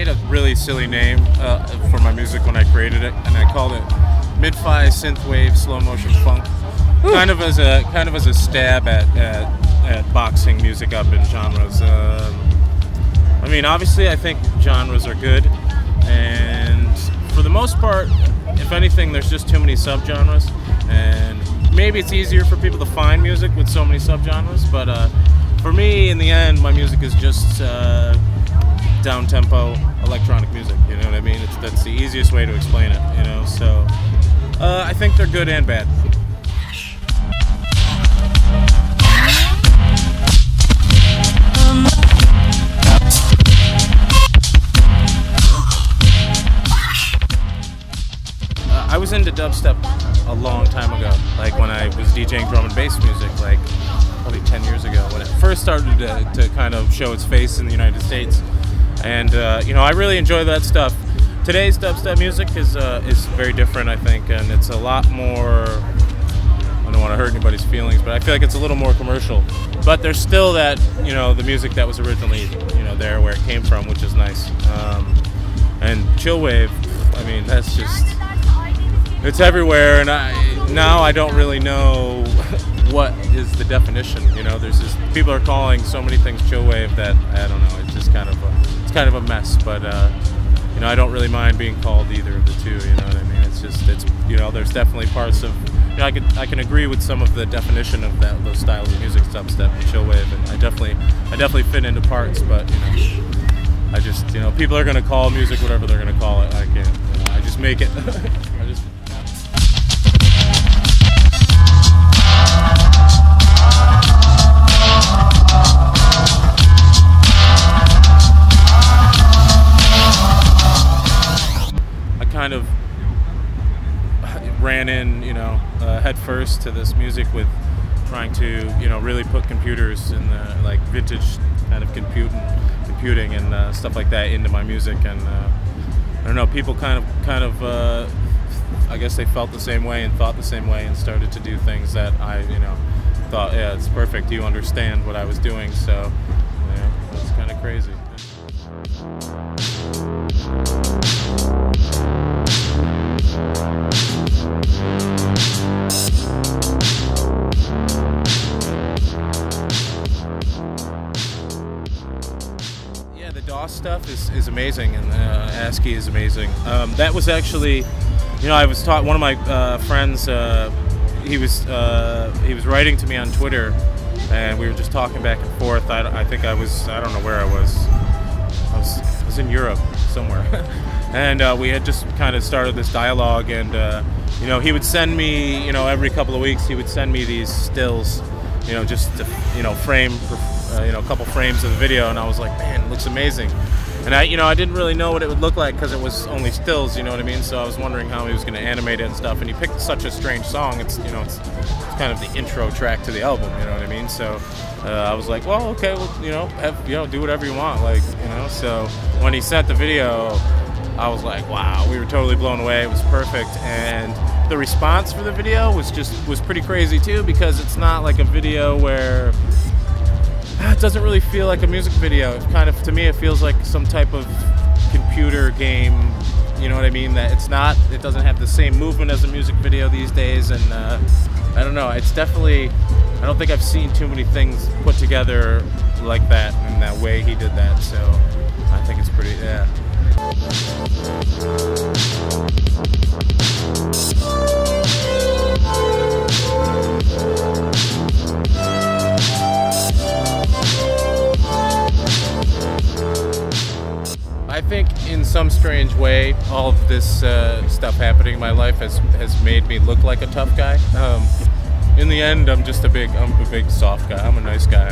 made a really silly name for my music when I created it, and I called it mid-fi synthwave slow motion funk. Kind of as a stab at boxing music up in genres. I mean, obviously, I think genres are good, and for the most part, if anything, there's just too many subgenres, and maybe it's easier for people to find music with so many subgenres. But for me, in the end, my music is just down-tempo electronic music. You know what I mean? That's the easiest way to explain it. You know, so I think they're good and bad. I was into dubstep a long time ago, like when I was DJing drum and bass music, like probably 10 years ago, when it first started to kind of show its face in the United States. And you know, I really enjoy that stuff. Today's dubstep music is very different, I think, and it's a lot more, I don't want to hurt anybody's feelings, but I feel like it's a little more commercial. But there's still that, you know, the music that was originally, you know, there where it came from, which is nice. And chillwave, I mean, that's just, it's everywhere, and now I don't really know what is the definition. You know, there's just, people are calling so many things chillwave that I don't know. It's just kind of a mess. But you know, I don't really mind being called either of the two. You know what I mean? It's you know, there's definitely parts of, you know, I can agree with some of the definition of those styles of music, dubstep and chillwave, and I definitely fit into parts. But you know, I just, you know, people are gonna call music whatever they're gonna call it. I can't. You know, I just make it. Kind of ran in, you know, head first to this music with trying to, you know, really put computers in the, like, vintage kind of computing and stuff like that into my music. And I don't know, people kind of I guess they felt the same way and thought the same way and started to do things that I, you know, thought, yeah, it's perfect, you understand what I was doing. So yeah, it's kind of crazy. Yeah, the DOS stuff is amazing, and ASCII is amazing. That was actually, you know, I was taught, one of my friends, he was writing to me on Twitter, and we were just talking back and forth. I think I don't know where I was in Europe somewhere. And we had just kind of started this dialogue, and you know, he would send me, you know, every couple of weeks he would send me these stills, you know, just to, you know, frame, you know, a couple frames of the video, and I was like, man, it looks amazing. And I didn't really know what it would look like because it was only stills, you know what I mean? So I was wondering how he was going to animate it and stuff, and he picked such a strange song. It's, you know, it's kind of the intro track to the album, you know what I mean? So I was like, well, okay, well, you know, do whatever you want, like, you know. So when he sent the video, I was like, wow, we were totally blown away. It was perfect, and the response for the video was pretty crazy too, because it's not like a video where it doesn't really feel like a music video. It kind of, to me, it feels like some type of computer game. You know what I mean? That it doesn't have the same movement as a music video these days, and I don't know. It's definitely, I don't think I've seen too many things put together like that in that way he did that. So I think it's pretty, yeah. I think in some strange way, all of this stuff happening in my life has made me look like a tough guy. In the end, I'm a big soft guy. I'm a nice guy.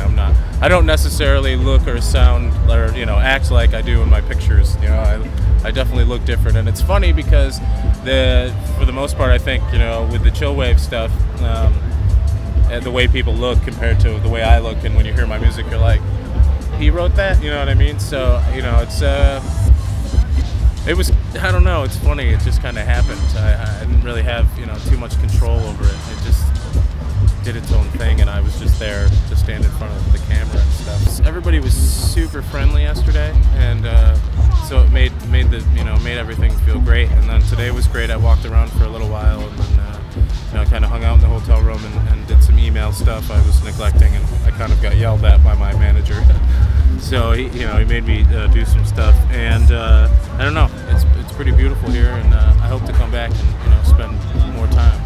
I don't necessarily look or sound or, you know, act like I do in my pictures. You know, I definitely look different, and it's funny because for the most part, I think, you know, with the chillwave stuff, and the way people look compared to the way I look, and when you hear my music, you're like, he wrote that, you know what I mean? So, you know, it was, I don't know, it's funny, it just kind of happened. I didn't really have, you know, too much control over it. It just did its own thing, and I was just there to stand in front of the camera and stuff. Everybody was super friendly yesterday, and so it made made everything feel great. And then today was great. I walked around for a little while, and then kind of hung out in the hotel room and did some email stuff I was neglecting, and I kind of got yelled at by my manager. So he made me do some stuff, and I don't know, it's pretty beautiful here, and I hope to come back and spend more time.